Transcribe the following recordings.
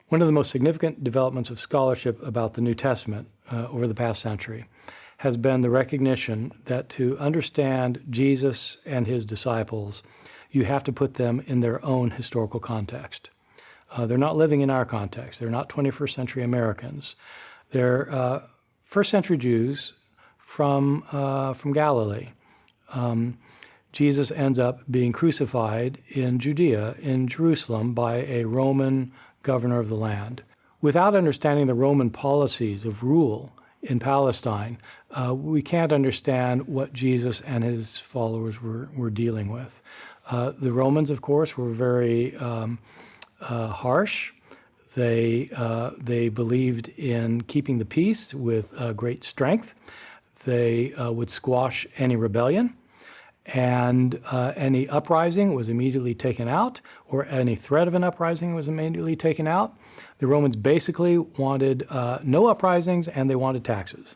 One of the most significant developments of scholarship about the New Testament over the past century has been the recognition that to understand Jesus and his disciples, you have to put them in their own historical context. They're not living in our context. They're not 21st century Americans. They're first century Jews from Galilee. Jesus ends up being crucified in Judea, in Jerusalem, by a Roman governor of the land. Without understanding the Roman policies of rule in Palestine, we can't understand what Jesus and his followers were dealing with. The Romans, of course, were very harsh. They believed in keeping the peace with great strength. They would squash any rebellion, and any uprising was immediately taken out, or any threat of an uprising was immediately taken out. The Romans basically wanted no uprisings, and they wanted taxes.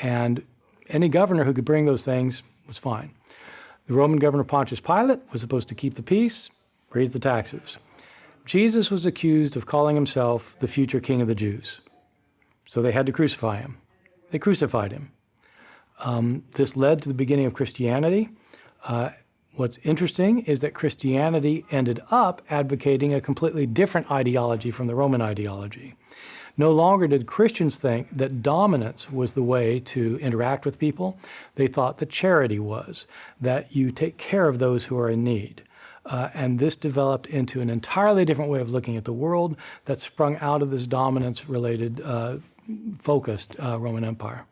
And any governor who could bring those things was fine. The Roman governor Pontius Pilate was supposed to keep the peace, raise the taxes. Jesus was accused of calling himself the future king of the Jews. So they had to crucify him. They crucified him. This led to the beginning of Christianity. What's interesting is that Christianity ended up advocating a completely different ideology from the Roman ideology. No longer did Christians think that dominance was the way to interact with people. They thought that charity was, that you take care of those who are in need. And this developed into an entirely different way of looking at the world that sprung out of this dominance-related, focused Roman Empire.